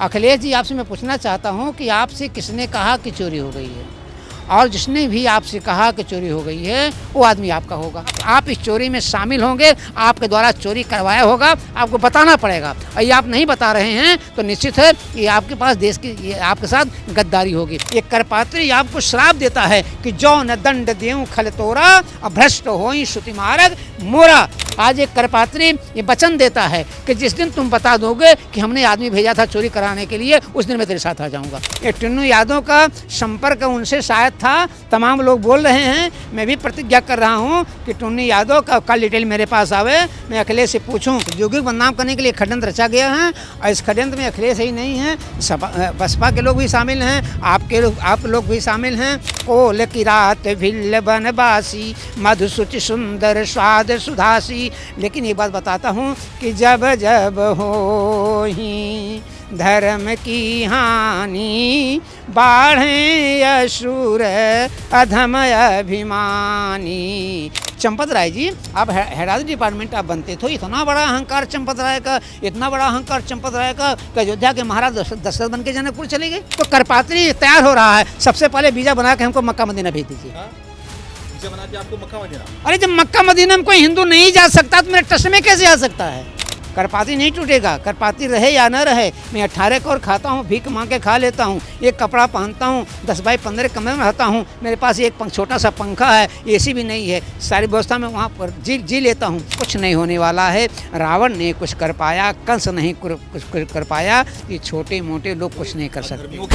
अखिलेश जी, आपसे मैं पूछना चाहता हूं कि आपसे किसने कहा कि चोरी हो गई है, और जिसने भी आपसे कहा कि चोरी हो गई है वो आदमी आपका होगा। आप इस चोरी में शामिल होंगे, आपके द्वारा चोरी करवाया होगा, आपको बताना पड़ेगा। और ये आप नहीं बता रहे हैं तो निश्चित है ये आपके पास देश की ये आपके साथ गद्दारी होगी। ये करपात्री आपको श्राप देता है कि जो न दंड देऊं खल तोरा, भ्रष्ट होई श्रुति मार्ग मोरा। आज एक करपात्री ये वचन देता है कि जिस दिन तुम बता दोगे कि हमने आदमी भेजा था चोरी कराने के लिए, उस दिन मैं तेरे साथ आ जाऊंगा। ये टुन्नू यादव का संपर्क उनसे शायद था, तमाम लोग बोल रहे हैं। मैं भी प्रतिज्ञा कर रहा हूं कि टुन्नू यादव का कल डिटेल मेरे पास आवे, मैं अखिलेश से पूछूं। योगी को बदनाम करने के लिए षड्यंत्र रचा गया है, और इस षड्यंत्र में अखिलेश ही नहीं है, बसपा के लोग भी शामिल हैं, आप लोग भी शामिल हैं। कोल की रात भिल्ल बनवासी, मधुसुचि सुंदर स्वाद सुधासी। लेकिन ये बात बताता हूँ कि जब जब हो ही धर्म की हानि, बाढ़े असुर अधम अभिमानी। चंपत राय जी, आप हेराल्ड डिपार्टमेंट आप बनते थे, इतना बड़ा अहंकार चंपत राय का, इतना बड़ा अहंकार चंपत राय का कि अयोध्या के महाराज दशरथ बन के जनकपुर चले गए। तो करपात्री तैयार हो रहा है, सबसे पहले वीजा बना के हमको मक्का मदीना भेज दीजिए। बना के आपको मक्का मदीना? अरे जब मक्का मदीना में कोई हिंदू नहीं जा सकता तो मेरे ट्रस्ट में कैसे आ सकता है? करपाती नहीं टूटेगा, करपाती रहे या न रहे। मैं 18 करोड़ खाता हूँ, भीख मांग के खा लेता हूँ, एक कपड़ा पहनता हूँ, 10 बाई 15 कमरे में रहता हूँ, मेरे पास एक छोटा सा पंखा है, एसी भी नहीं है, सारी व्यवस्था में वहाँ पर जी लेता हूँ। कुछ नहीं होने वाला है। रावण ने कुछ कर पाया, कंस नहीं कुछ कर पाया, ये छोटे मोटे लोग कुछ नहीं कर सकते।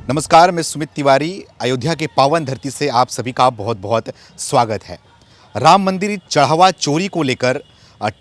नमस्कार, मैं सुमित तिवारी। अयोध्या के पावन धरती से आप सभी का बहुत बहुत स्वागत है। राम मंदिर चढ़ावा चोरी को लेकर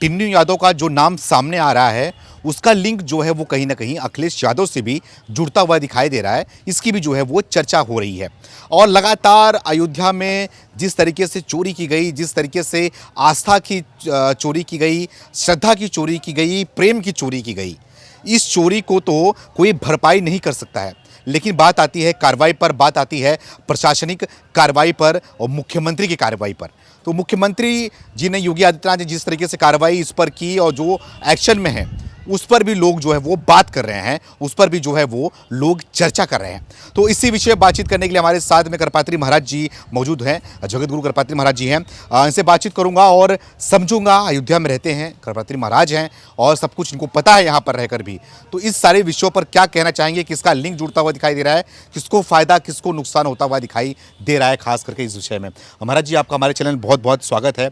टुन्नू यादव का जो नाम सामने आ रहा है, उसका लिंक जो है वो कहीं ना कहीं अखिलेश यादव से भी जुड़ता हुआ दिखाई दे रहा है। इसकी भी जो है वो चर्चा हो रही है। और लगातार अयोध्या में जिस तरीके से चोरी की गई, जिस तरीके से आस्था की चोरी की गई, श्रद्धा की चोरी की गई, प्रेम की चोरी की गई, इस चोरी को तो कोई भरपाई नहीं कर सकता है। लेकिन बात आती है कार्रवाई पर, बात आती है प्रशासनिक कार्रवाई पर और मुख्यमंत्री की कार्रवाई पर। तो मुख्यमंत्री जी ने, योगी आदित्यनाथ ने जिस तरीके से कार्रवाई इस पर की और जो एक्शन में है उस पर भी लोग जो है वो बात कर रहे हैं, उस पर भी जो है वो लोग चर्चा कर रहे हैं। तो इसी विषय बातचीत करने के लिए हमारे साथ में करपात्री महाराज जी मौजूद हैं, जगत गुरु करपात्री महाराज जी हैं। इनसे बातचीत करूंगा और समझूंगा। अयोध्या में रहते हैं, करपात्री महाराज हैं और सब कुछ इनको पता है यहाँ पर रहकर भी। तो इस सारे विषयों पर क्या कहना चाहेंगे, किसका लिंक जुड़ता हुआ दिखाई दे रहा है, किसको फ़ायदा किसको नुकसान होता हुआ दिखाई दे रहा है, खास करके इस विषय में। महाराज जी, आपका हमारे चैनल में बहुत बहुत स्वागत है।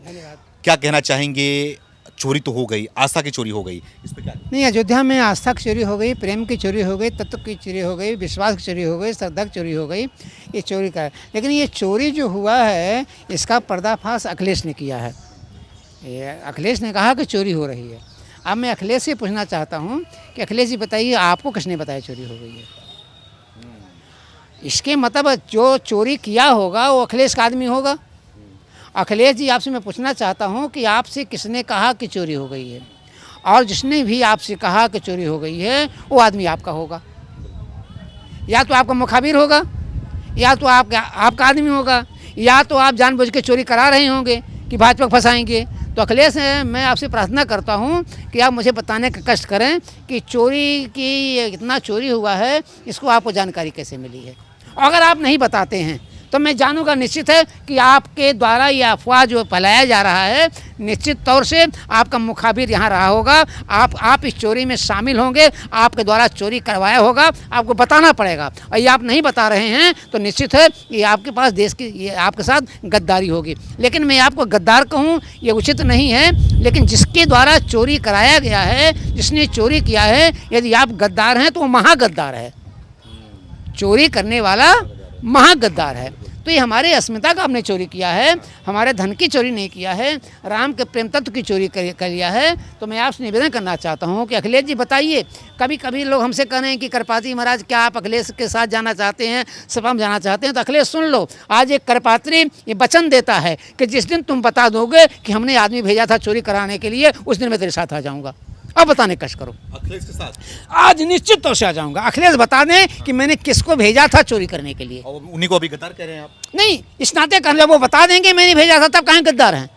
क्या कहना चाहेंगे? चोरी तो हो गई, आस्था की चोरी हो गई, इस पर क्या? नहीं, अयोध्या में आस्था की चोरी हो गई, प्रेम की चोरी हो गई, तत्व की चोरी हो गई, विश्वास की चोरी हो गई, श्रद्धा की चोरी हो गई। ये चोरी का है। लेकिन ये चोरी जो हुआ है इसका पर्दाफाश अखिलेश ने किया है। ये अखिलेश ने कहा कि चोरी हो रही है। अब मैं अखिलेश से पूछना चाहता हूँ कि अखिलेश जी बताइए, आपको किसने बताया चोरी हो गई है? इसके मतलब जो चोरी किया होगा वो अखिलेश का आदमी होगा। अखिलेश जी, आपसे मैं पूछना चाहता हूं कि आपसे किसने कहा कि चोरी हो गई है, और जिसने भी आपसे कहा कि चोरी हो गई है वो आदमी आपका होगा। या तो आपका मुखाबिर होगा, या तो आपका आदमी होगा, या तो आप जानबूझ के चोरी करा रहे होंगे कि भाजपा को फंसाएंगे। तो अखिलेश, मैं आपसे प्रार्थना करता हूं कि आप मुझे बताने का कष्ट करें कि चोरी की इतना चोरी हुआ है, इसको आपको जानकारी कैसे मिली है। अगर आप नहीं बताते हैं तो मैं जानूंगा निश्चित है कि आपके द्वारा ये अफवाह जो फैलाया जा रहा है, निश्चित तौर से आपका मुखाबिर यहाँ रहा होगा। आप इस चोरी में शामिल होंगे, आपके द्वारा चोरी करवाया होगा, आपको बताना पड़ेगा। और ये आप नहीं बता रहे हैं तो निश्चित है ये आपके पास देश की ये आपके साथ गद्दारी होगी। लेकिन मैं आपको गद्दार कहूँ ये उचित नहीं है। लेकिन जिसके द्वारा चोरी कराया गया है, जिसने चोरी किया है, यदि आप गद्दार हैं तो वो महागद्दार है। चोरी करने वाला महागद्दार है। तो ये हमारे अस्मिता का आपने चोरी किया है, हमारे धन की चोरी नहीं किया है, राम के प्रेम तत्व की चोरी कर लिया है। तो मैं आपसे निवेदन करना चाहता हूँ कि अखिलेश जी बताइए, कभी कभी लोग हमसे कह रहे हैं कि करपात्री महाराज क्या आप अखिलेश के साथ जाना चाहते हैं, सपा में जाना चाहते हैं? तो अखिलेश सुन लो, आज एक करपात्री ये वचन देता है कि जिस दिन तुम बता दोगे कि हमने आदमी भेजा था चोरी कराने के लिए, उस दिन मैं तेरे साथ आ जाऊँगा। अब बताने कष्ट करो। अखिलेश के साथ आज निश्चित तौर से आ जाऊंगा। अखिलेश बता दें कि मैंने किसको भेजा था चोरी करने के लिए। और उन्हीं को अभी गद्दार कह रहे हैं आप? नहीं, इस नाते कर ले, वो बता देंगे मैंने भेजा था, तब कहाँ गद्दार हैं?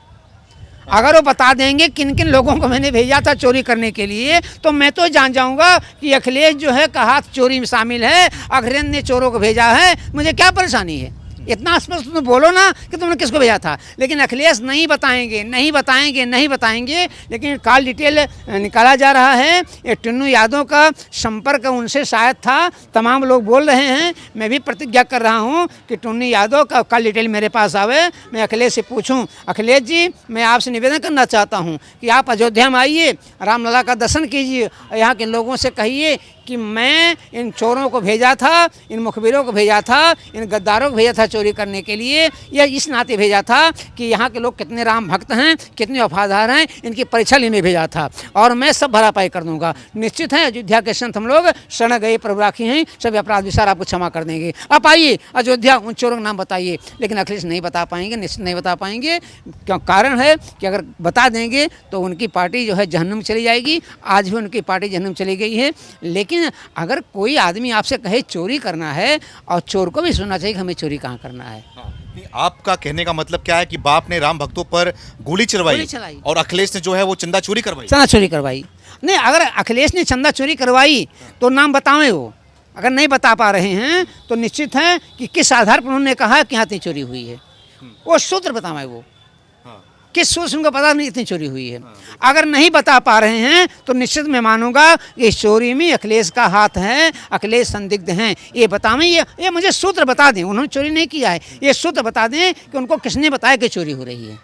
अगर वो बता देंगे किन किन लोगों को मैंने भेजा था चोरी करने के लिए, तो मैं तो जान जाऊंगा कि अखिलेश जो है का हाथ चोरी में शामिल है, अखिलेश ने चोरों को भेजा है। मुझे क्या परेशानी है? इतना स्पष्ट तुम बोलो ना कि तुमने किसको भेजा था। लेकिन अखिलेश नहीं बताएंगे, नहीं बताएंगे, नहीं बताएंगे। लेकिन कॉल डिटेल निकाला जा रहा है। ये टुन्नू यादव का संपर्क उनसे शायद था, तमाम लोग बोल रहे हैं। मैं भी प्रतिज्ञा कर रहा हूं कि टुन्नू यादव का कॉल डिटेल मेरे पास आवे, मैं अखिलेश से पूछूं, अखिलेश जी मैं आपसे निवेदन करना चाहता हूँ कि आप अयोध्या में आइए, रामलला का दर्शन कीजिए, यहाँ के लोगों से कहिए कि मैं इन चोरों को भेजा था, इन मुखबिरों को भेजा था, इन गद्दारों को भेजा था चोरी करने के लिए, या इस नाते भेजा था कि यहाँ के लोग कितने राम भक्त हैं, कितने वफादार हैं, इनकी परीक्षा लेने भेजा था, और मैं सब भरापाई कर दूंगा। निश्चित है अयोध्या के संत हम लोग शरण गए प्रभु राखी हैं, सभी अपराध विचार आपको क्षमा कर देंगे। आप आइए अयोध्या, उन चोरों का नाम बताइए। लेकिन अखिलेश नहीं बता पाएंगे, निश्चित नहीं बता पाएंगे। क्यों? कारण है कि अगर बता देंगे तो उनकी पार्टी जो है जहन्नुम में चली जाएगी। आज भी उनकी पार्टी जहन्नुम में चली गई है। लेकिन अगर कोई आदमी आपसे कहे चोरी करना है, और चोर को भी सुनना चाहिए कि हमें चोरी कहाँ करना है। आपका कहने का मतलब क्या है कि बाप ने राम भक्तों पर गोली चलाई और अखिलेश ने जो है वो चंदा चोरी करवाई? चंदा चोरी करवाई नहीं। अगर अखिलेश ने चंदा चोरी करवाई तो नाम बताएं वो। अगर नहीं बता पा रहे हैं तो निश्चित है कि किस आधार पर उन्होंने कहा कि यहाँ इतनी चोरी हुई है, वो सूत्र बताएं। वो किस सूत्र से उनको पता नहीं इतनी चोरी हुई है। अगर नहीं बता पा रहे हैं तो निश्चित मैं मानूंगा कि इस चोरी में अखिलेश का हाथ है, अखिलेश संदिग्ध हैं। ये बतावें, ये मुझे सूत्र बता दें। उन्होंने चोरी नहीं किया है, ये सूत्र बता दें कि उनको किसने बताया कि चोरी हो रही है,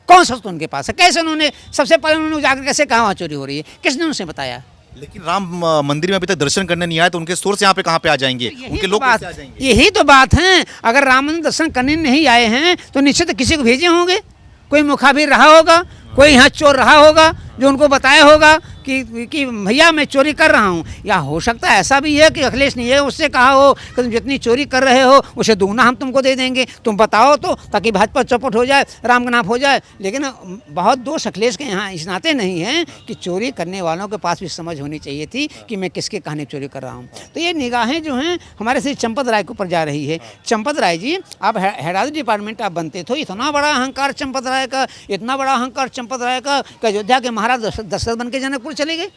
कौन सा सूत्र उनके पास है, कैसे उन्होंने, सबसे पहले उन्होंने जाकर कैसे कहा वहाँ चोरी हो रही है, किसने उनसे बताया। लेकिन राम मंदिर में अभी तक दर्शन करने नहीं आए तो उनके सोर्स यहाँ पे कहाँ पे आ जाएंगे, उनके लोग कैसे आ जाएंगे? यही तो बात है। अगर राम मंदिर दर्शन करने नहीं आए हैं तो निश्चित किसी को भेजे होंगे, कोई मुखाबिर रहा होगा, कोई यहाँ चोर रहा होगा जो उनको बताया होगा कि भैया मैं चोरी कर रहा हूँ। या हो सकता है ऐसा भी है कि अखिलेश ने ये उससे कहा हो कि तुम जितनी चोरी कर रहे हो उसे दुगना हम तुमको दे देंगे, तुम बताओ तो, ताकि भाजपा चौपट हो जाए, राम का नाम हो जाए। लेकिन बहुत दोष अखिलेश के यहाँ इस नाते नहीं है कि चोरी करने वालों के पास भी समझ होनी चाहिए थी कि मैं किसके कहने चोरी कर रहा हूँ। तो ये निगाहें जो हैं हमारे श्री चंपत राय के ऊपर जा रही है। चंपत राय जी, आप हेड ऑफ डिपार्टमेंट आप बनते थे, इतना बड़ा अहंकार चंपत राय का, इतना बड़ा अहंकार चंपत राय का कि अयोध्या के महाराज दशरथ बन के जनकपुर चले गए,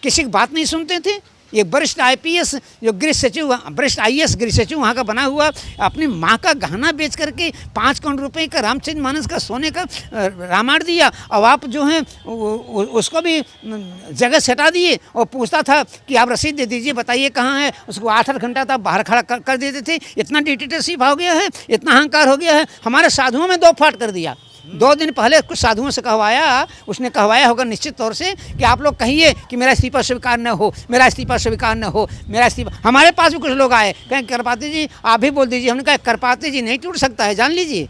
किसी की बात नहीं सुनते थे। ये वरिष्ठ आईपीएस जो गृह सचिव, वरिष्ठ आईएएस गृह सचिव वहाँ का बना हुआ, अपनी माँ का गहना बेच करके 5 करोड़ रुपए का रामचरितमानस का सोने का रामायण दिया, और आप जो है उसको भी जगह से हटा दिए। और पूछता था कि आप रसीद दे दीजिए, बताइए कहाँ है, उसको 8-8 घंटा तक बाहर खड़ा कर देते थे। इतना डिक्टेटरशिप हो गया है, इतना अहंकार हो गया है। हमारे साधुओं में 2 फाट कर दिया। 2 दिन पहले कुछ साधुओं से कहवाया, उसने कहवाया होगा निश्चित तौर से कि आप लोग कहिए कि मेरा इस्तीफा स्वीकार न हो, मेरा इस्तीफा स्वीकार न हो, मेरा इस्तीफा। हमारे पास भी कुछ लोग आए, कहें करपाती जी आप भी बोल दीजिए। हमने कहा करपाती जी नहीं टूट सकता है, जान लीजिए,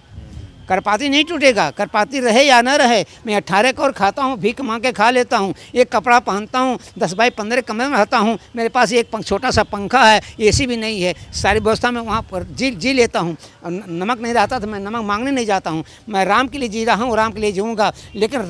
करपाती नहीं टूटेगा। करपाती रहे या न रहे, मैं 18 करोड़ खाता हूँ, भीख मांग के खा लेता हूँ, एक कपड़ा पहनता हूँ, 10 बाई 15 कमरे में रहता हूँ, मेरे पास एक छोटा सा पंखा है, एसी भी नहीं है, सारी व्यवस्था में वहाँ पर जी लेता हूँ। नमक नहीं रहता तो मैं नमक मांगने नहीं जाता हूँ। मैं राम के लिए जी रहा हूँ, राम के लिए जीऊँगा। लेकिन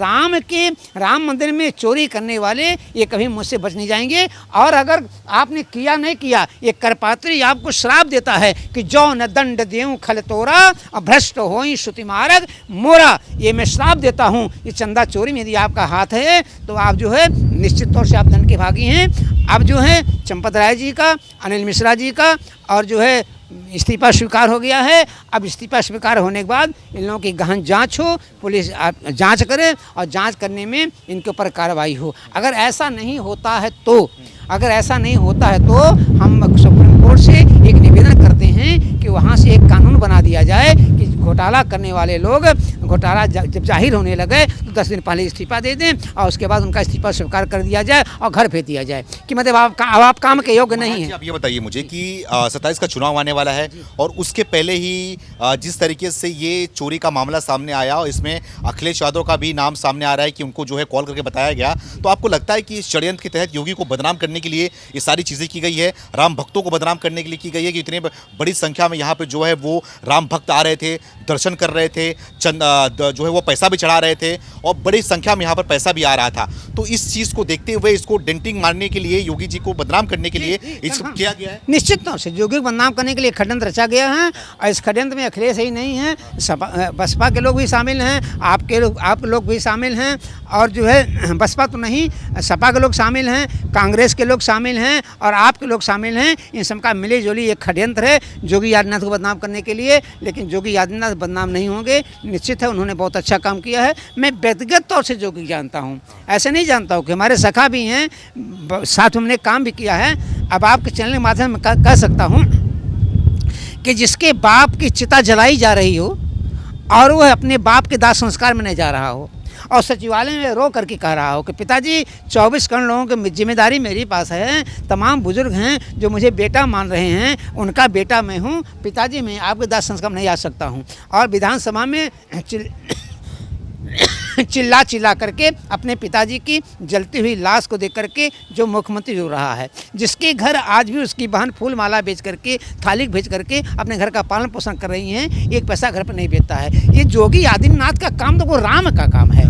राम मंदिर में चोरी करने वाले ये कभी मुझसे बच नहीं जाएंगे। और अगर आपने किया नहीं किया, ये करपात्री आपको श्राप देता है कि जो न दंड देऊँ खल तोरा, भ्रष्ट हो श्रुति मार्ग मोरा। ये मैं श्राप देता हूँ। ये चंदा चोरी में यदि आपका हाथ है तो आप जो है निश्चित तौर से आप दंड के भागी हैं। अब जो है चंपत राय जी का, अनिल मिश्रा जी का और जो है इस्तीफा स्वीकार हो गया है। अब इस्तीफा स्वीकार होने के बाद इन लोगों की गहन जांच हो, पुलिस जांच करे और जांच करने में इनके ऊपर कार्रवाई हो। अगर ऐसा नहीं होता है तो हम सुप्रीम कोर्ट से एक निवेदन करते हैं कि वहाँ से एक कानून बना दिया जाए कि घोटाला करने वाले लोग, घोटाला जब जाहिर होने लगे तो 10 दिन पहले इस्तीफा दे दें और उसके बाद उनका इस्तीफा स्वीकार कर दिया जाए और घर भेज दिया जाए कि मतलब आप काम के योग्य नहीं है। आप ये बताइए मुझे कि 27 का चुनाव आने वाला है और उसके पहले ही जिस तरीके से ये चोरी का मामला सामने आया और इसमें अखिलेश यादव का भी नाम सामने आ रहा है कि उनको जो है कॉल करके बताया गया, तो आपको लगता है कि इस षड्यंत्र के तहत योगी को बदनाम करने के लिए ये सारी चीज़ें की गई है, राम भक्तों को बदनाम करने के लिए की गई है कि इतने बड़ी संख्या में यहाँ पे जो है वो राम भक्त आ रहे थे, दर्शन कर रहे थे, जो है वो पैसा भी चढ़ा रहे थे और बड़ी संख्या में यहाँ पर पैसा भी आ रहा था। तो इस चीज़ को देखते हुए इसको डेंटिंग मारने के लिए, योगी जी को बदनाम करने के लिए इसको किया गया है। निश्चित तौर से योगी को बदनाम करने के लिए षड्यंत्र रचा गया है और इस षड्यंत्र में अखिलेश ही नहीं है, बसपा के लोग भी शामिल हैं, आप लोग भी शामिल हैं और जो है बसपा तो नहीं, सपा के लोग शामिल हैं, कांग्रेस के लोग शामिल हैं और आपके लोग शामिल हैं। इन सबका मिली जुली एक षड्यंत्र है योगी आदित्यनाथ को बदनाम करने के लिए। लेकिन योगी आदित्यनाथ बदनाम नहीं होंगे, निश्चित है उन्होंने बहुत अच्छा काम किया है। मैं व्यक्तिगत तौर से योगी जानता हूँ, ऐसे नहीं जानता हूँ कि हमारे सखा भी हैं, साथ में हमने काम भी किया है। अब आपके चैनल के माध्यम से कह सकता हूँ कि जिसके बाप की चिता जलाई जा रही हो और वह अपने बाप के दाह संस्कार में नहीं जा रहा हो और सचिवालय में रो करके कह रहा हो कि पिताजी 24 करोड़ लोगों की जिम्मेदारी मेरे पास है, तमाम बुजुर्ग हैं जो मुझे बेटा मान रहे हैं, उनका बेटा मैं हूं, पिताजी मैं आपके दाह संस्कार में नहीं आ सकता हूं। और विधानसभा में चिल्ला चिल्ला करके अपने पिताजी की जलती हुई लाश को देख करके जो मुख्यमंत्री हो रहा है, जिसके घर आज भी उसकी बहन फूल माला बेच करके, थाली भेज करके अपने घर का पालन पोषण कर रही हैं, एक पैसा घर पर नहीं बेचता है। ये योगी आदित्यनाथ का काम तो वो राम का काम है,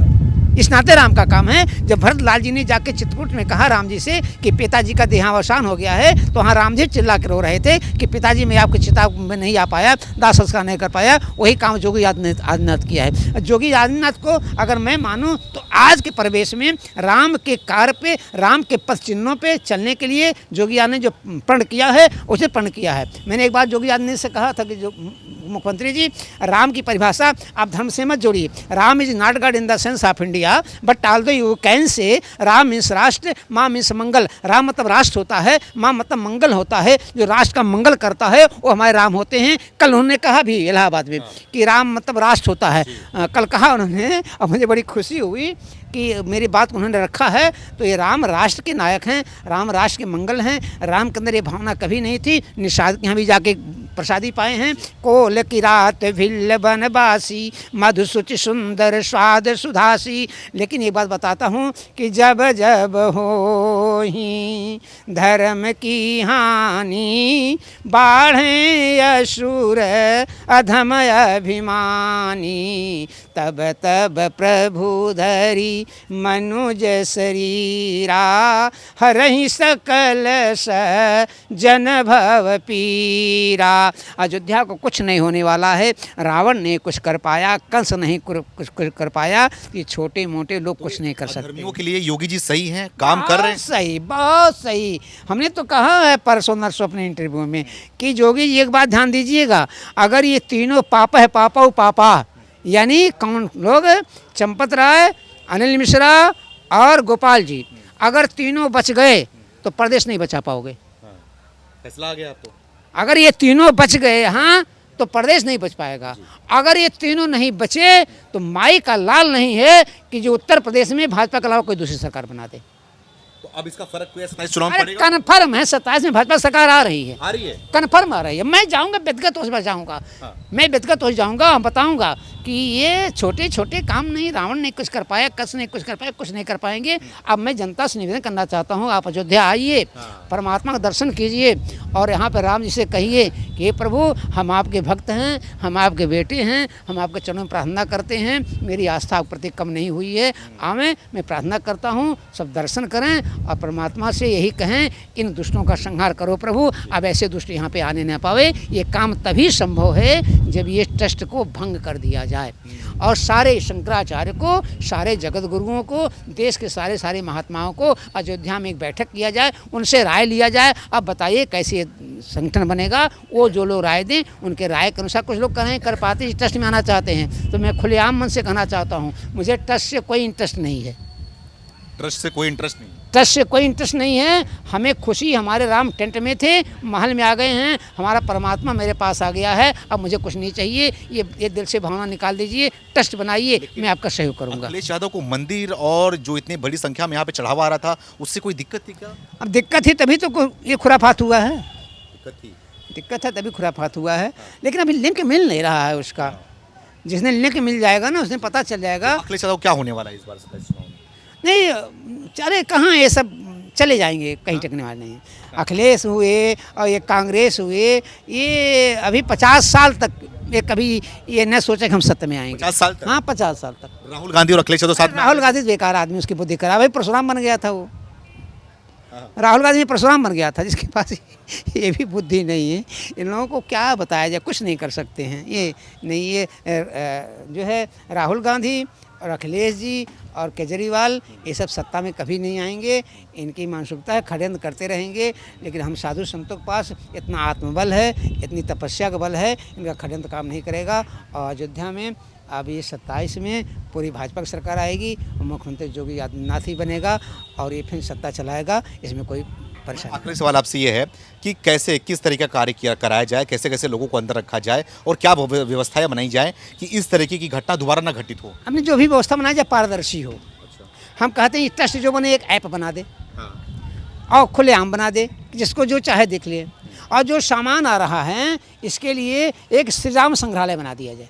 इस नाते राम का काम है। जब भरत लाल जी ने जाके चित्रकूट में कहा राम जी से कि पिताजी का देहावसान हो गया है, तो वहाँ राम जी चिल्ला कर रो रहे थे कि पिताजी मैं आपकी चिता में नहीं आ पाया, दाह संस्कार नहीं कर पाया। वही काम योगी आदित्यनाथ किया है। योगी आदित्यनाथ को अगर मैं मानूं तो आज के परिवेश में राम के कार्य पे, राम के पथ चिन्हों पे चलने के लिए योगी आदित्यनाथ ने जो प्रण किया है उसे प्रण किया है। मैंने एक बार योगी आदित्यनाथ से कहा था कि जो मुख्यमंत्री जी, राम की परिभाषा आप धर्म से मत जोड़िए। Ram is not God in the sense of India, but although you can say Ram means राष्ट्र, माँ मीन्स मंगल। राम मतलब राष्ट्र होता है, माँ मतलब मंगल होता है। जो राष्ट्र का मंगल करता है वो हमारे राम होते हैं। कल उन्होंने कहा भी इलाहाबाद में कि राम मतलब राष्ट्र होता है, कल कहा उन्होंने और मुझे बड़ी खुशी हुई कि मेरी बात उन्होंने रखा है। तो ये राम राष्ट्र के नायक हैं, राम राष्ट्र के मंगल हैं। राम के अंदर ये भावना कभी नहीं थी। निषाद के यहाँ भी जाके प्रसादी पाए हैं। कोल की रात भिल्ल बनबासी, मधुसुचि सुंदर स्वाद सुधासी। लेकिन एक बात बताता हूँ कि जब जब हो ही धर्म की हानि, बाढ़ें असुर अधम अभिमानी, तब तब प्रभु धरी मनुज शरीरा, हरहि सकल जन भव पीरा। अयोध्या को कुछ नहीं होने वाला है। रावण ने कुछ कर पाया, कंस नहीं कुछ कर पाया, ये छोटे मोटे लोग कुछ नहीं कर सकते। धर्मियों के लिए योगी जी सही हैं, काम कर रहे हैं। सही, बहुत सही। हमने तो कहा है परसों नरसों अपने इंटरव्यू में कि योगी जी एक बात ध्यान दीजिएगा, अगर ये तीनों पापा है, पापा पापा यानी कौन लोग, चंपत राय, अनिल मिश्रा और गोपाल जी, अगर तीनों बच गए तो प्रदेश नहीं बचा पाओगे। फैसला आ गया आप तो। अगर ये तीनों बच गए हाँ तो प्रदेश नहीं बच पाएगा। अगर ये तीनों नहीं बचे तो माई का लाल नहीं है कि जो उत्तर प्रदेश में भाजपा के अलावा कोई दूसरी सरकार बना दे। तो अब इसका फर्क कोई 27 चुनाव में पड़ेगा? कन्फर्म है 27 में भाजपा सरकार आ रही है, आ रही है, कन्फर्म आ रही है। मैं जाऊंगा व्यक्तिगत तौर पर जाऊंगा, मैं व्यक्तिगत तौर जाऊंगा, बताऊंगा कि ये छोटे छोटे काम नहीं, रावण ने कुछ कर पाया, कस ने कुछ कर पाया, कुछ नहीं कर पाएंगे। अब मैं जनता से निवेदन करना चाहता हूँ, आप अयोध्या आइए, परमात्मा का दर्शन कीजिए और यहाँ पर राम जी से कहिए कि हे प्रभु हम आपके भक्त हैं, हम आपके बेटे हैं, हम आपके चरणों में प्रार्थना करते हैं, मेरी आस्था आप प्रति कम नहीं हुई है। आवें, मैं प्रार्थना करता हूँ, सब दर्शन करें और परमात्मा से यही कहें इन दुष्टों का संहार करो प्रभु, अब ऐसे दुष्ट यहाँ पे आने न पावे। ये काम तभी संभव है जब ये ट्रस्ट को भंग कर दिया जाए और सारे शंकराचार्य को, सारे जगत गुरुओं को, देश के सारे सारे महात्माओं को अयोध्या में एक बैठक किया जाए, उनसे राय लिया जाए। अब बताइए कैसे संगठन बनेगा, वो जो लोग राय दें उनके राय के अनुसार। कुछ लोग कहें कर पाते ट्रस्ट में आना चाहते हैं, तो मैं खुलेआम मन से कहना चाहता हूँ मुझे ट्रस्ट से कोई इंटरेस्ट नहीं है। ट्रस्ट से कोई इंटरेस्ट नहीं? ट्रस्ट से कोई इंटरेस्ट नहीं है। हमें खुशी, हमारे राम टेंट में थे, महल में आ गए हैं, हमारा परमात्मा मेरे पास आ गया है, अब मुझे कुछ नहीं चाहिए। ये दिल से भावना निकाल दीजिए, ट्रस्ट बनाइए, मैं आपका सहयोग करूंगा। अखिलेश यादव को मंदिर और जो इतनी बड़ी संख्या में यहाँ पे चढ़ावा आ रहा था, उससे कोई दिक्कत थी क्या? अब दिक्कत थी तभी तो ये खुराफात हुआ है, दिक्कत है तभी खुराफात हुआ है। लेकिन अभी लिंक मिल नहीं रहा है उसका। जिसने लिंक मिल जाएगा ना उसने पता चल जाएगा। अखिलेश यादव क्या होने वाला है इस बार चुनाव में? नहीं, अरे कहाँ ये सब चले जाएंगे, कहीं टिकने वाले नहीं हैं। अखिलेश हुए और ये कांग्रेस हुए, ये अभी 50 साल तक ये कभी ये न सोचे कि हम सत्ता में आएंगे। 50 साल तक? हाँ 50 साल तक। राहुल गांधी और अखिलेश यादव साथ में? राहुल गांधी बेकार आदमी, उसकी बुद्धि खराब है, परशुराम बन गया था वो। राहुल गांधी परशुराम बन गया था, जिसके पास ये भी बुद्धि नहीं है। इन लोगों को क्या बताया जाए, कुछ नहीं कर सकते हैं ये। नहीं ये जो है राहुल गांधी और अखिलेश जी और केजरीवाल ये सब सत्ता में कभी नहीं आएंगे। इनकी मानसिकता है षड्यंत्र करते रहेंगे, लेकिन हम साधु संतों के पास इतना आत्मबल है, इतनी तपस्या का बल है, इनका षड्यंत्र काम नहीं करेगा। और अयोध्या में अब ये 27 में पूरी भाजपा की सरकार आएगी और मुख्यमंत्री योगी आदित्यनाथ ही बनेगा और ये फिर सत्ता चलाएगा, इसमें कोई परेशानी। आखिरी सवाल आपसे ये है कि कैसे किस तरीके का कार्य कराया जाए, कैसे कैसे लोगों को अंदर रखा जाए और क्या व्यवस्थाएं बनाई जाए कि इस तरीके की घटना दोबारा ना घटित हो? हमने जो भी व्यवस्था बनाई जाए पारदर्शी हो। हम कहते हैं ट्रस्ट जो बने एक ऐप बना दे और खुलेआम बना दे, जिसको जो चाहे देख ले। और जो सामान आ रहा है इसके लिए एक श्री राम संग्रहालय बना दिया जाए।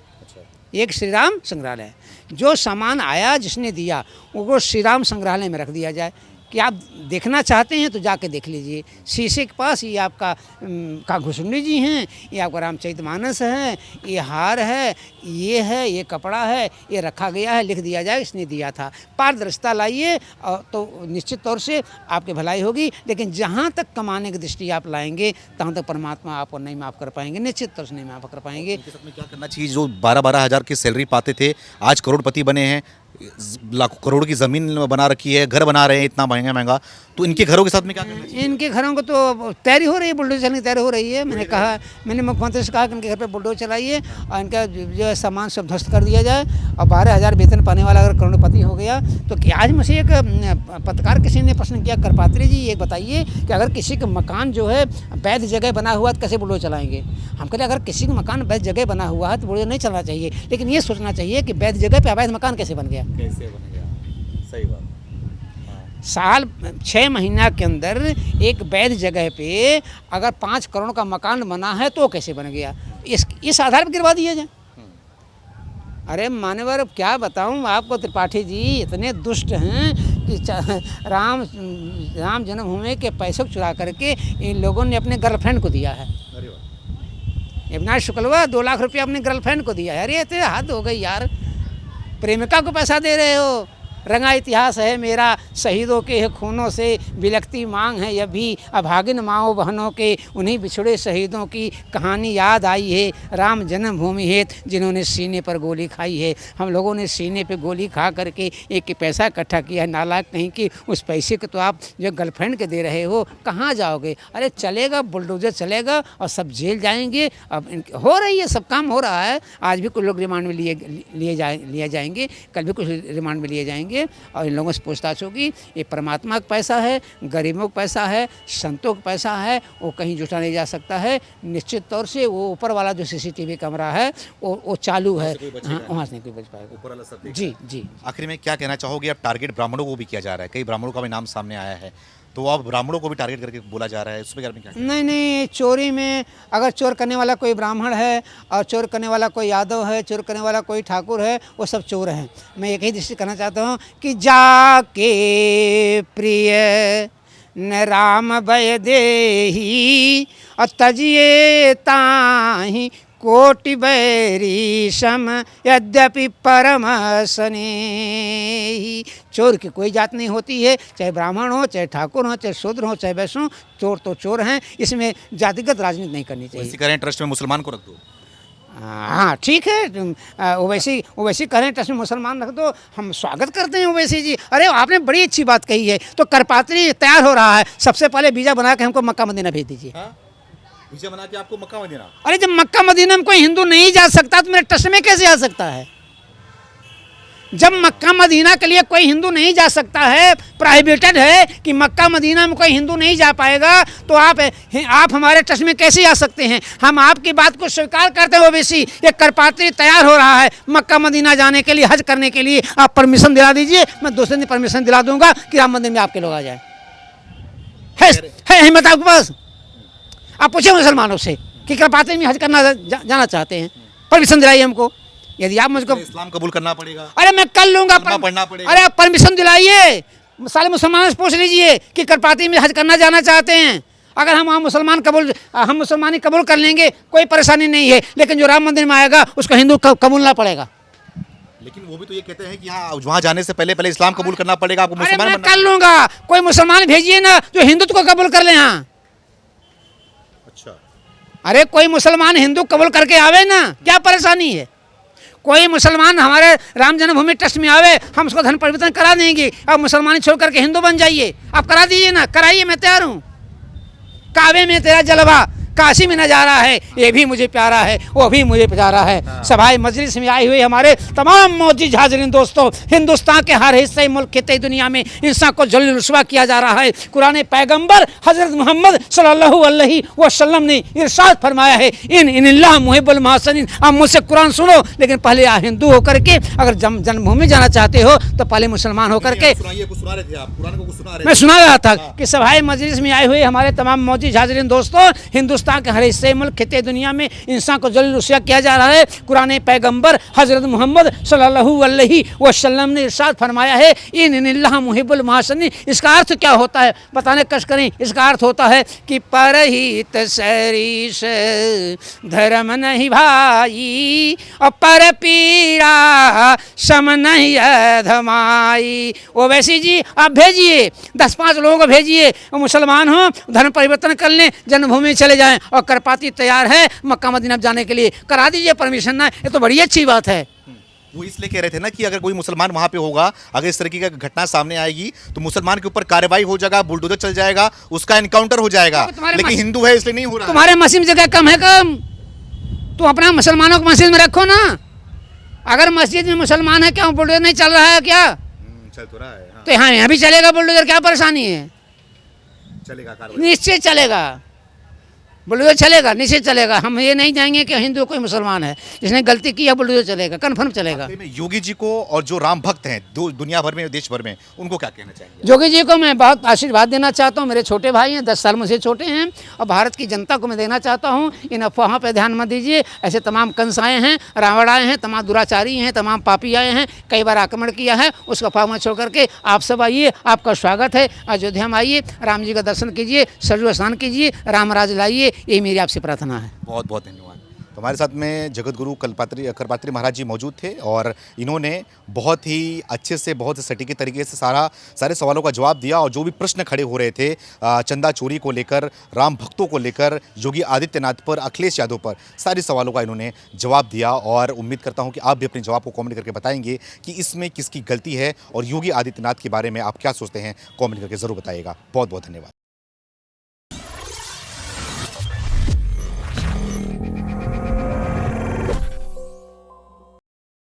एक श्री राम संग्रहालय, जो सामान आया जिसने दिया वो श्री राम संग्रहालय में रख दिया जाए कि आप देखना चाहते हैं तो जाके देख लीजिए। शीशे के पास ये आपका का घुसुंडी जी हैं, ये आपका रामचरितमानस है, ये हार है, ये कपड़ा है, ये रखा गया है, लिख दिया जाए इसने दिया था। पारदर्शिता लाइए और तो निश्चित तौर से आपकी भलाई होगी। लेकिन जहाँ तक कमाने की दृष्टि आप लाएंगे तहाँ तक परमात्मा आपको नहीं माफ़ कर पाएंगे, निश्चित तौर से नहीं माफ़ कर पाएंगे। इनके साथ में क्या करना चाहिए? जो 12-12 हज़ार की सैलरी पाते थे आज करोड़पति बने हैं, लाखों करोड़ की ज़मीन बना रखी है, घर बना रहे हैं इतना महंगा, तो इनके घरों के साथ में क्या करना चाहिए? इनके घरों को तो तैयारी हो रही है, बुलडोजर चलने की तैयारी हो रही है। मैंने मुख्यमंत्री से कहा कि इनके घर पे बुलडोजर चलाइए और इनका जो है सामान सब ध्वस्त कर दिया जाए। और 12,000 वेतन पाने वाला अगर करोड़पति हो गया तो क्या? आज मुझे एक पत्रकार किसी ने प्रश्न किया, करपात्री जी ये बताइए कि अगर किसी का मकान जो है वैध जगह बना हुआ है तो कैसे बुलडोजर चलाएंगे? हम कहते अगर किसी का मकान वैध जगह बना हुआ है तो बुलडोजर नहीं चलना चाहिए, लेकिन ये सोचना चाहिए कि वैध जगह पर अवैध मकान कैसे बन गया। कैसे बन गया? सही बात। साल 6 महीना के अंदर एक वैध जगह पे अगर 5 करोड़ का मकान बना है तो कैसे बन गया? इस आधार पर गिरवा दिया जाए। अरे मान्यवर क्या बताऊं आपको त्रिपाठी जी, इतने दुष्ट हैं कि राम जन्मभूमि के पैसे चुरा करके इन लोगों ने अपने गर्लफ्रेंड को दिया है। अविनाश शुक्लवा 2 लाख रुपया अपने गर्लफ्रेंड को दिया है। अरे इतने हद हो गई यार, प्रेमिका को पैसा दे रहे हो। रंगा इतिहास है मेरा शहीदों के खूनों से, बिलखती मांग है यह भी अभागिन माओ बहनों के, उन्हीं बिछड़े शहीदों की कहानी याद आई है। राम जन्मभूमि हेत जिन्होंने सीने पर गोली खाई है। हम लोगों ने सीने पे गोली खा करके एक पैसा इकट्ठा किया है। नालायक कहीं कि उस पैसे को तो आप जो गर्लफ्रेंड के दे रहे हो, कहाँ जाओगे? अरे चलेगा, बुलडोजर चलेगा और सब जेल जाएंगे। अब हो रही है, सब काम हो रहा है। आज भी कुछ लोग रिमांड में लिए जाएंगे, कल भी कुछ रिमांड में लिए जाएंगे और इन लोगों से पूछताछ होगी। ये परमात्मा का पैसा है, गरीबों का पैसा है, संतों का पैसा है, वो कहीं जुटा नहीं जा सकता है। निश्चित तौर से वो ऊपर वाला जो CCTV कैमरा है वो चालू है, वहाँ से नहीं कोई बच पाएगा। ऊपर वाला सब जी जी। आखिर में क्या कहना चाहोगे? अब टारगेट ब्राह्मणों को भी किया जा रहा है, कई ब्राह्मणों का भी नाम सामने आया है, तो अब ब्राह्मणों को भी टारगेट करके बोला जा रहा है, उसमें क्या? नहीं, चोरी में अगर चोर करने वाला कोई ब्राह्मण है और चोर करने वाला कोई यादव है, चोर करने वाला कोई ठाकुर है, वो सब चोर हैं। मैं एक ही दृष्टि करना चाहता हूँ कि जाके प्रिय न राम भय देही और तजिए ताही कोटि बैरी सम यद्यपि परम स्नेही। चोर की कोई जात नहीं होती है, चाहे ब्राह्मण हो, चाहे ठाकुर हो, चाहे शूद्र हो, चाहे वैश्य हो, चोर तो चोर हैं। इसमें जातिगत राजनीति नहीं करनी चाहिए। वैसे करें ट्रस्ट में मुसलमान को रख दो। हाँ ठीक है, ओवैसी कह रहे हैं ट्रस्ट में मुसलमान रख दो, हम स्वागत करते हैं ओवैसी जी। अरे आपने बड़ी अच्छी बात कही है। तो करपात्री तैयार हो रहा है, सबसे पहले वीज़ा बना के हमको मक्का मदीना भेज दीजिए। वीज़ा बना के आपको मक्का मदीना? अरे जब मक्का मदीना में कोई हिंदू नहीं जा सकता तो मेरे ट्रस्ट में कैसे आ सकता है? जब मक्का मदीना के लिए कोई हिंदू नहीं जा सकता है, प्रोहिबिटेड है कि मक्का मदीना में कोई हिंदू नहीं जा पाएगा, तो आप हमारे ट्रस्ट में कैसे आ सकते हैं? हम आपकी बात को स्वीकार करते हैं। ओवैसी एक करपात्री तैयार हो रहा है मक्का मदीना जाने के लिए, हज करने के लिए। आप परमिशन दिला दीजिए, मैं दूसरे दिन परमिशन दिला दूंगा कि राम मंदिर में आपके लोग आ जाए। है हिम्मत आपके पास? आप पूछे मुसलमानों से कि करपात्री में हज करना जाना चाहते हैं, परमिशन दिलाइए हमको। यदि आप मुझको इस्लाम कबूल करना पड़ेगा। अरे मैं कर लूंगा, पढ़ना पड़ेगा। अरे आप परमिशन दिलाइए, सारे मुसलमानों से पूछ लीजिए कि करपात्री में हज करना जाना चाहते हैं। अगर हम हम मुसलमानी कबूल कर लेंगे, कोई परेशानी नहीं है, लेकिन जो राम मंदिर में आएगा उसको हिंदू कबूलना पड़ेगा। लेकिन वो भी तो ये कहते हैं कि हाँ, वहाँ जाने से पहले इस्लाम कबूल करना पड़ेगा, आपको अरे मुसलमान मैं बनना। कर लूंगा, कोई मुसलमान भेजिए ना जो हिंदुत्व को कबूल कर ले। हाँ, अच्छा, अरे कोई मुसलमान हिंदू कबूल करके आवे ना, क्या परेशानी है। कोई मुसलमान हमारे राम जन्मभूमि ट्रस्ट में आवे, हम उसको धन परिवर्तन करा देंगे। अब मुसलमानी छोड़ करके हिंदू बन जाइए, आप करा दीजिए ना, कराइए, मैं तैयार हूँ। काबे में तेरा जलवा, काशी में नजारा है, ये भी मुझे प्यारा है, वो भी मुझे प्यारा है। सभाए मजलिस में आए हुए हमारे तमाम मौजूद हाज़रीन दोस्तों, हिंदुस्तान के हर हिस्से मुल्क खिते दुनिया में इंसान को जलील रुस्वा किया जा रहा है। कुरान पैगंबर हजरत मोहम्मद सल्लल्लाहु अलैहि वसल्लम ने इरशाद फरमाया है, इन्निल्लाह मुहिब्बुल मुहसिनीन। आप मुझसे कुरान सुनो, लेकिन पहले आप हिंदू होकर के, अगर जन्मभूमि जाना चाहते हो तो पहले मुसलमान होकर के। मैं सुना रहा था कि सभाए मजलिस में आए हुए हमारे तमाम मौजूद हाज़रीन दोस्तों, हिंदुस्तान के हर हिस्से मुल्क खिते दुनिया में इंसान को जलील रुस्वा किया जा रहा है। कुरान पैगंबर हजरत मोहम्मद सल्लल्लाहु अलैहि वसल्लम ने इरशाद फरमाया है, इन्निल्लाह मुहिब्बुल मुहसिनीन। इसका अर्थ क्या होता है बताने कश करें। इसका अर्थ होता है कि परहित सरिस धर्म नहीं भाई, और पर पीड़ा सम नहीं अधमाई। ओ वैसी जी आप भेजिए, 10-5 लोगों को भेजिए, मुसलमान हो, धर्म परिवर्तन कर लें, जन्मभूमि चले जाएं, और करपाती तैयार है मक्का मदीना जाने के लिए, करा दीजिए परमिशन ना। ये तो बड़ी अच्छी बात है। वो इसलिए कह रहे थे ना कि अगर कोई मुसलमान वहां पे होगा, अगर इस तरीके की घटना सामने आएगी तो मुसलमान के ऊपर कार्रवाई हो जाएगा, बुलडोजर चल जाएगा, उसका एनकाउंटर हो जाएगा। लेकिन हिंदू है इसलिए नहीं हो रहा। तुम्हारे मस्जिद में जगह कम है कम, तुम अपना मुसलमानों को मस्जिद में रखो ना। अगर मस्जिद में मुसलमान है, क्या बुलडोजर नहीं चल रहा है क्या? चल तो रहा है, हाँ। तो यहाँ भी चलेगा बुलडोजर, क्या परेशानी है? चलेगा कार्रवाई, निश्चय चलेगा, बुलडोजर चलेगा, निश्चित चलेगा। हम ये नहीं जाएंगे कि हिंदू कोई मुसलमान है, जिसने गलती की है बुलडोजर चलेगा, कन्फर्म चलेगा। योगी जी को और जो राम भक्त हैं दुनिया भर में, देश भर में, उनको क्या कहना चाहेंगे? योगी जी को मैं बहुत आशीर्वाद देना चाहता हूँ। मेरे छोटे भाई हैं, 10 साल मुझसे छोटे हैं, और भारत की जनता को मैं देना चाहता हूँ, इन अफवाहों पर ध्यान मत दीजिए। ऐसे तमाम कंस आए हैं, रावण आए हैं, तमाम दुराचारी हैं, तमाम पापी आए हैं, कई बार आक्रमण किया है, उसका अफवाह मत छोड़ करके आप सब आइए, आपका स्वागत है। अयोध्या में आइए, राम जी का दर्शन कीजिए, सरयू स्नान कीजिए, राम राज लाइए, यही मेरी आपसे प्रार्थना है। बहुत बहुत धन्यवाद। तो हमारे साथ में जगत गुरु करपात्री महाराज जी मौजूद थे, और इन्होंने बहुत ही अच्छे से, बहुत ही सटीके तरीके से सारे सवालों का जवाब दिया। और जो भी प्रश्न खड़े हो रहे थे चंदा चोरी को लेकर, राम भक्तों को लेकर, योगी आदित्यनाथ पर, अखिलेश यादव पर, सारे सवालों का इन्होंने जवाब दिया। और उम्मीद करता हूं कि आप भी अपने जवाब को कमेंट करके बताएंगे कि इसमें किसकी गलती है, और योगी आदित्यनाथ के बारे में आप क्या सोचते हैं, कमेंट करके ज़रूर बताइएगा। बहुत बहुत धन्यवाद।